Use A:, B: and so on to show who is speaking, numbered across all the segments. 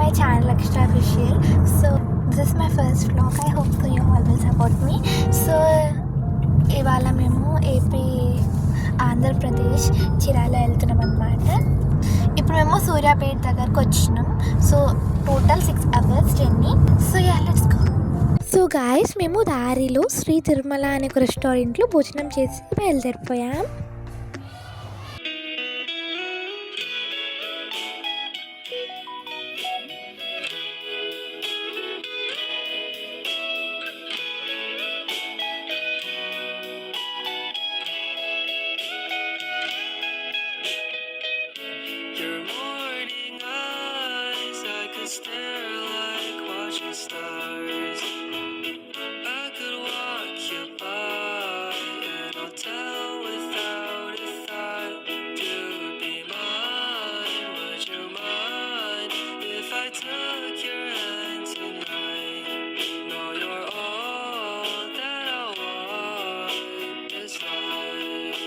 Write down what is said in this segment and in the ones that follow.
A: my channel Akshara Official. So this is my first vlog. I hope so you all will support me. So ఇవాళ మేము AP Andhra Pradesh Chirala వెళ్తున్నాం అన్నమాట. ఇప్పుడు మేము సూర్యాపేట దగ్గరకు వచ్చినాం. So total 6 hours journey. So let's go. So guys మేము దారిలో శ్రీ తిరుమల అనే ఒక రెస్టారెంట్లో భోజనం చేసి బయలుదేరిపోయాం.
B: Stare like watching stars. I could walk you by, and I'll tell without a thought. You'd be mine, would you mind if I took your hand tonight? No, you're all that I want this life.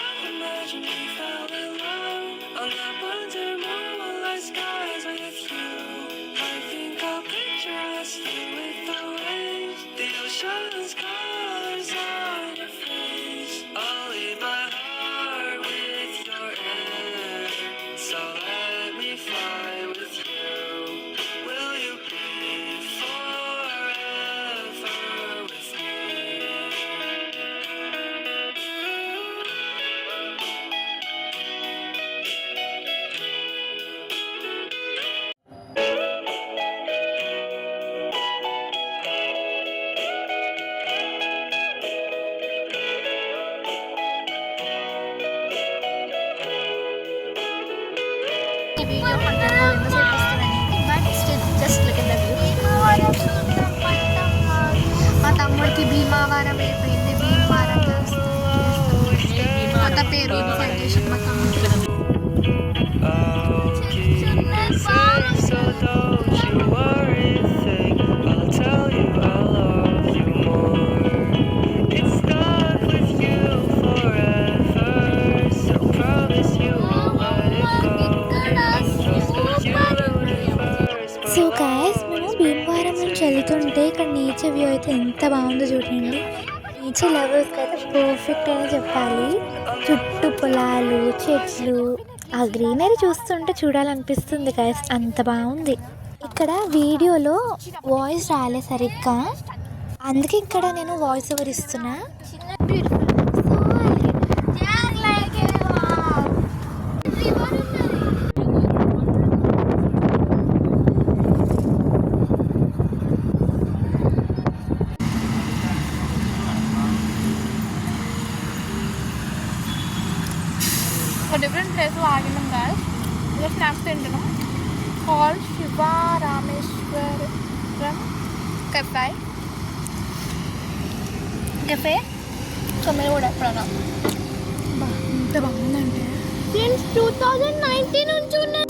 B: I imagine we fell in love on that wonder moonlight skies with you. I think I'll picture us here with the waves, the ocean's colors on your face. I'll leave my heart with your air, so let me fly with you. Will you be forever with me?
A: Video కొంటారా ఎంతసేపు వస్తుందండి, but still just look at the view. మా తమ్ముడికి భీమావరం అయిపోయింది. భీమవరం కొత్త పేరు suggestion మా తమ్ముడికి.
B: I'll keep it safe, so don't you worry a thing. I'll tell you I love you more. It's stuck with you forever, so promise you won't let it go. Just a universe,
A: so guys మేము భీమవరం నుంచి వెళ్తుంటే ఇక్కడ nature view అయితే ఎంత బాగుందో చూడండి. Nature లవర్స్కి అయితే perfect అని చెప్పాలి. చుట్టూ పొలాలు, చెట్లు, ఆ గ్రీనరీ చూస్తుంటే చూడాలనిపిస్తుంది గాయస్, అంత బాగుంది. ఇక్కడ వీడియోలో వాయిస్ రాలే సరిగ్గా, అందుకే ఇక్కడ నేను వాయిస్ ఓవర్ ఇస్తున్నా.
C: ఒక డిఫరెంట్ ప్లేస్లో ఆగినాం గాయస్. ఇలా స్నాక్స్ తింటున్నాం. Call Shiva Rameswaram cafe. So మీరు కూడా ఎప్పుడన్నా
A: ఎంత బాగుందంటే
C: సిన్స్ 2019 నుంచి ఉన్నాయి.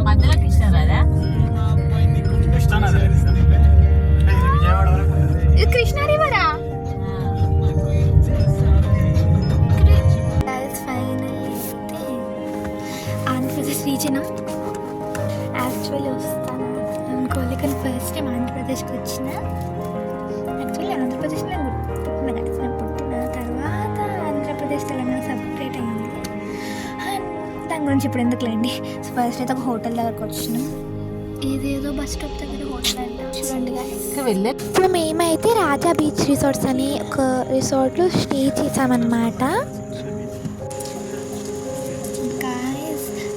D: మధ్యలో కృష్ణరాదా
C: ఇది కృష్ణా రివరా?
A: ఆంధ్రప్రదేశ్ రీజన్ యాక్చువల్లీ వస్తాను అనుకోవాలి, కానీ ఫస్ట్ టైం ఆంధ్రప్రదేశ్కి వచ్చిన. యాక్చువల్లీ ఆంధ్రప్రదేశ్లో పుట్టిన కదా, నేను పుట్టిన తర్వాత ఆంధ్రప్రదేశ్ తెలంగాణ సపరేట్ అయింది. దాని గురించి ఇప్పుడు ఎందుకులేండి. సో ఫస్ట్ అయితే ఒక హోటల్ దగ్గరకు వచ్చినాం. ఏదేదో బస్ స్టాప్ దగ్గర హోటల్ అంటే చూడండి
D: వెళ్ళే.
A: ఇప్పుడు మేమైతే రాజా బీచ్ రిసార్ట్స్ అని ఒక రిసార్ట్లో స్టే చేసామన్నమాట.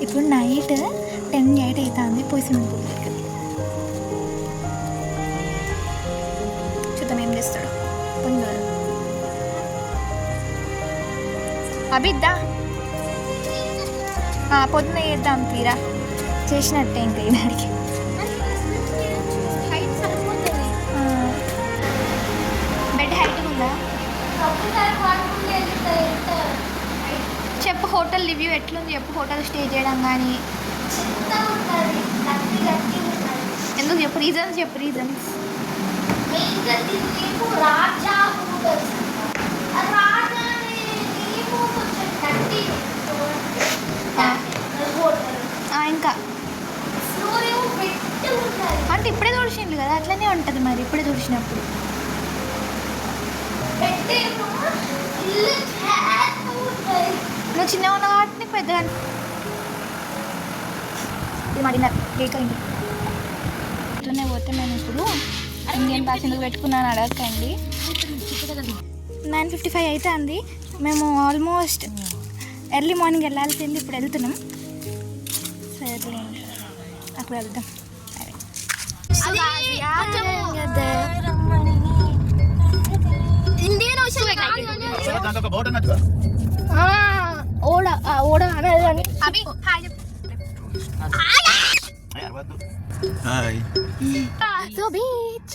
A: ఇప్పుడు నైట్ 10:08 అవుతుంది. పోయి స్విమ్మింగ్ పూల్ దగ్గర చూద్దాం ఏం చేస్తాడు. పొందాడు అభిద్దా పొద్దున చేద్దాం, తీరా చేసినట్టే ఇంకా ఈనాడికి. బెడ్ హైట్ ఉందా చెప్పు. హోటల్ రివ్యూ ఎట్లుంది చెప్పు. హోటల్ స్టే చేయడం కానీ ఎందుకు చెప్పు, రీజన్స్ చెప్పు. రీజన్స్
E: రాజా
A: అంటే ఇప్పుడే తుడిచిండు కదా, అట్లనే ఉంటుంది మరి ఇప్పుడే తుడిచినప్పుడు. నువ్వు చిన్నగా ఉన్న కాబట్టి పెద్దగా ఇది మడినర్ గేట్ అయింది. ఇట్లనే పోతే మేము ఇప్పుడు ఇండియన్ పాస్ ఎందుకు పెట్టుకున్నాను అడగకండి. 9:55 అయితే అంది. మేము ఆల్మోస్ట్ ఎర్లీ మార్నింగ్ వెళ్ళాల్సింది, ఇప్పుడు వెళ్తున్నాం. సరేలేండి అక్కడ వెళ్దాం. ఓడ అనేది అని సో బీచ్.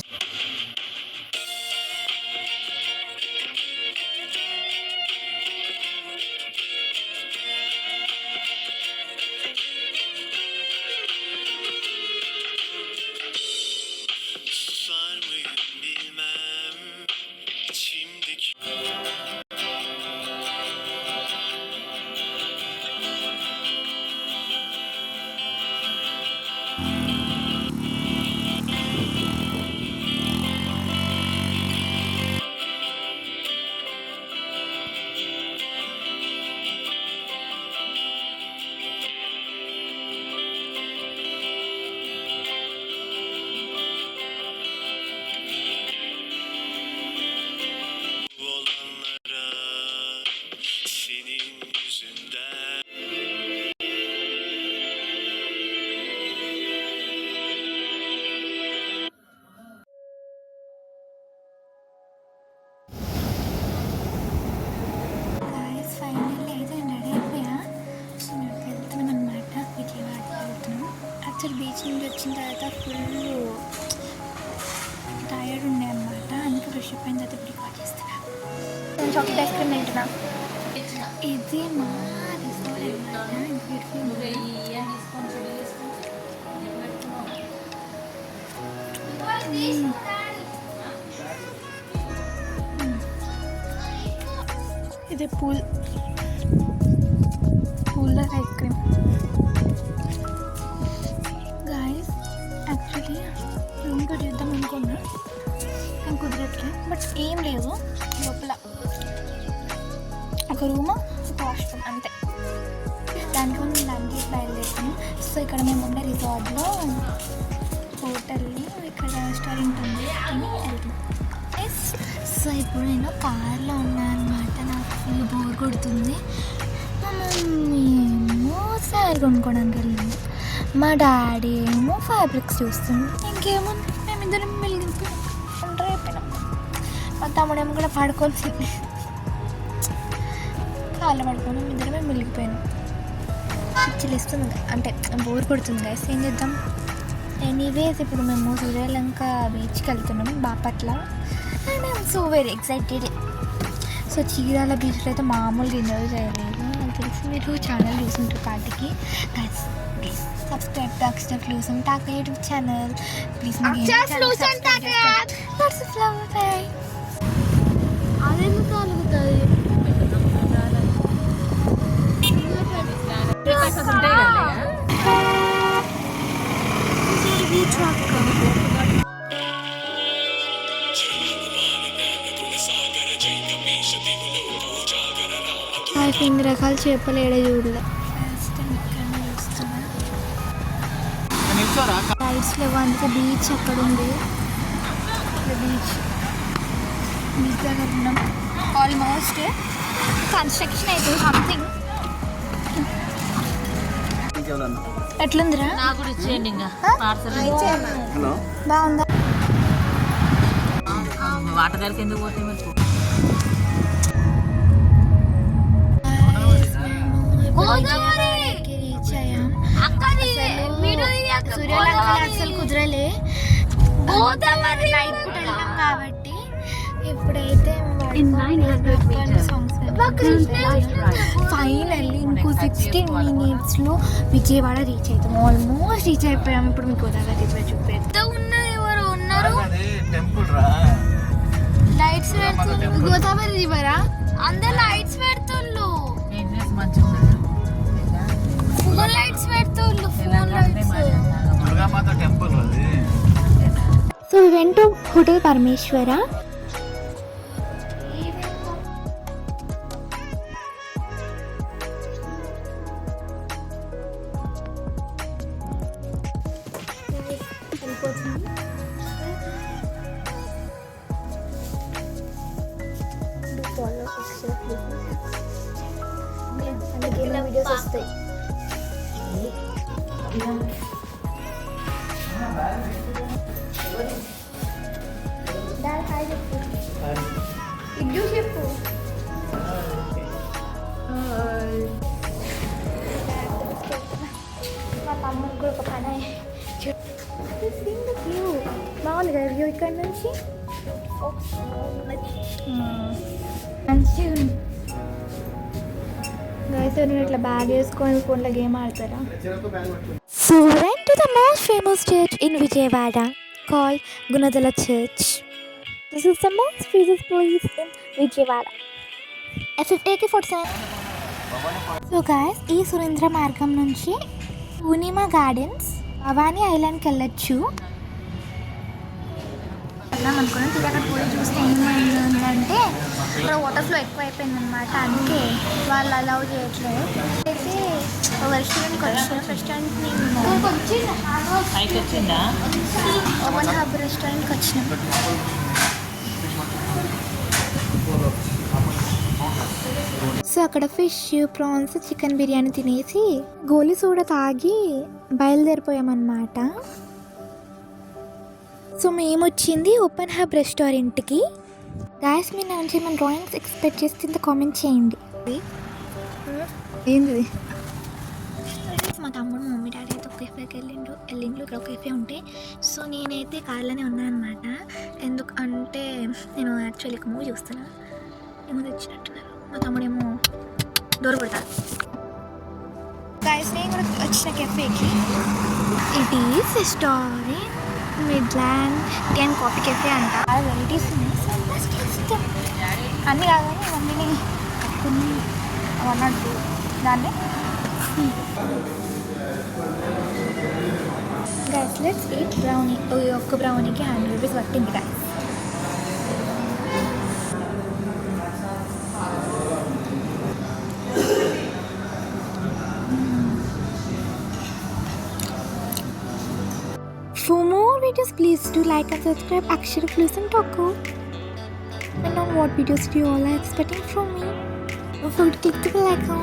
A: బీచ్ నుండి వచ్చిన తర్వాత ఫుల్ టైర్డ్ ఉండే అనమాట, అందుకే ఫ్రెష్ అప్ అయిన తర్వాత రికార్డ్ చేస్తున్నాను. నేను చాక్లెట్ ఐస్ క్రీమ్ తింటున్నా. ఇది మా రిసార్ట్ అనమాట. ఇది pool ice cream. Actually room కూడా చేద్దాం అనుకున్నా కానీ కుదరట్లే. బట్ ఏం లేదు, లోపల ఒక రూమ్ ఒక వాష్రూమ్ అంతే. దాంట్లో మేము లంచ్ చేసి బయలుదేరుతాం. సో ఇక్కడ మేము ఉండే రిసార్ట్లో హోటల్లో ఇక్కడ రెస్టారెంట్ ఉంది అని వెళ్తాం. సో ఇప్పుడు నేను కార్లో ఉన్నాను అనమాట. నాకు ఫుల్ బోర్ కొడుతుంది. మా మమ్మీ ఏమో శారీ కొనుక్కోవడానికి వెళ్ళింది, మా డాడీ ఏమో ఫ్యాబ్రిక్స్ చూస్తుంది, ఇంకేమో మేమిద్దరం మెలిగిపోయినాం అయిపోయినాం. మా తమ్ముడేమో కూడా పడుకోవాల్సింది, కాళ్ళు పడుకొని ఇద్దరమే మెలిగిపోయినాం. చిల్లిస్తుంది అంటే బోర్ కొడుతుంది గైస్, ఏం చేద్దాం. ఎనీవేస్ ఇప్పుడు మేము సూర్యలంక బీచ్కి వెళ్తున్నాం, Bapatla. And I'm so very excited. So Chirala బీచ్లో అయితే మామూలుగా ఎంజాయ్ చేయలేదు. నాకు తెలిసి మీరు ఛానల్ చూసుంటారు పాటికి. Guys please subscribe to Akshay Lucent Tag YouTube channel. Please Akshay Lucent Tag. What's the flower pay? అదేందుకు కలుగుతుంది? ఇన్ని రకాల చేపలు ఏడే చూడలే. రైడ్స్ లేవు, అందుకే బీచ్ అక్కడ ఉంది. బీచ్ దగ్గర ఉన్నాం. ఆల్మోస్ట్ కన్స్ట్రక్షన్ అయితే సంథింగ్. ఎట్లుందిరా? బాగుందా?
D: వాటర్ దగ్గరికి ఎందుకు పోతే
A: సూర్యలంక అసలు కుదరలే, నైట్ పూట వెళ్ళాం కాబట్టి. ఇప్పుడైతే ఫైనల్లీ ఇంకో 16 minutesలో విజయవాడ రీచ్ అవుతాం. ఆల్మోస్ట్ రీచ్ అయిపోయాం. ఇప్పుడు మీకు గోదావరి చూపేద్దాం. ఉన్నది ఎవరు ఉన్నారు, లైట్స్ పెడుతుంది. గోదావరి రివరా అందరు లైట్స్ పెడుతుండ్రు, ఫోన్ లైట్స్ పెడుతుండ్రు. ఫోన్ లైట్స్
E: దుర్గామాత టెంపుల్ అది.
A: we went to Hotel Parameshwara. Videos వస్తాయి. ఇడ్లీ చెప్పు. మా తమ్ముడు కూడా ఒక పని వ్యూ బాగుంది కదా వ్యూ ఇక్కడ నుంచి మంచిగా ఉంది. గైస్ నేను ఇట్లా బ్యాగ్ వేసుకొని ఫోన్లో గేమ్ ఆడతారా? So we went to the most famous church in Vijayawada called Gunadala Church. This is the most famous place in Vijayawada. AK-47. So guys, ఈ సురేంద్ర మార్గం నుంచి పూర్ణిమ గార్డెన్స్ భవానీ ఐలాండ్కి వెళ్ళొచ్చు. వెళ్దాం అనుకున్నాం. అక్కడ పోయి చూస్తే ఏమైందంటే ఇక్కడ వాటర్ ఫ్లో ఎక్కువ అయిపోయింది అనమాట. అందుకే వాళ్ళు అలౌ చేయట్లేదు. అయితే ఒక రెస్టారెంట్కి వచ్చిన రెస్టారెంట్ని
D: పైకి వచ్చిందా?
A: ఓపెన్ హబ్ రెస్టారెంట్కి వచ్చినాం. సో అక్కడ ఫిష్, ప్రాన్స్, చికెన్ బిర్యానీ తినేసి గోలీ సోడా తాగి బయలుదేరిపోయామన్నమాట. సో మేము వచ్చింది ఓపెన్ హబ్ రెస్టారెంట్కి. గాయస్ మీరు నా నుంచి ఏమైనా డ్రాయింగ్స్ ఎక్స్పెక్ట్ చేస్తే ఇంత కామెంట్ చేయండి. ఏంది మా తమ్ముడు మమ్మీ డాడీ అయితే ఒక కెఫేకి వెళ్ళిండు. ఇక్కడ ఒక కెఫే ఉంటే సో నేనైతే కార్లోనే ఉన్నాను అనమాట. ఎందుకంటే నేను యాక్చువల్లీ ఒక మూవీ చూస్తున్నా. ఏమో తెచ్చినట్టున్నారు. మా తమ్ముడేమో డోర్ కొడతాడు. గాయస్ నేను కూడా వచ్చిన కెఫేకి. It is restaurant Midland tea and coffee cafe అంట. వెరైటీస్ ఉన్నాయి. అన్నీ కాదు కానీ ఇవన్నీ కొన్ని అన్నట్టు దాన్ని. Guys let's eat brownie. ఒక్క బ్రౌనీకి 100 రూపీస్ పట్టింది guys. For more videos, please do like and subscribe Akshara Flus and Taco. And on what videos do you all are expecting from me? Don't forget to click the bell icon.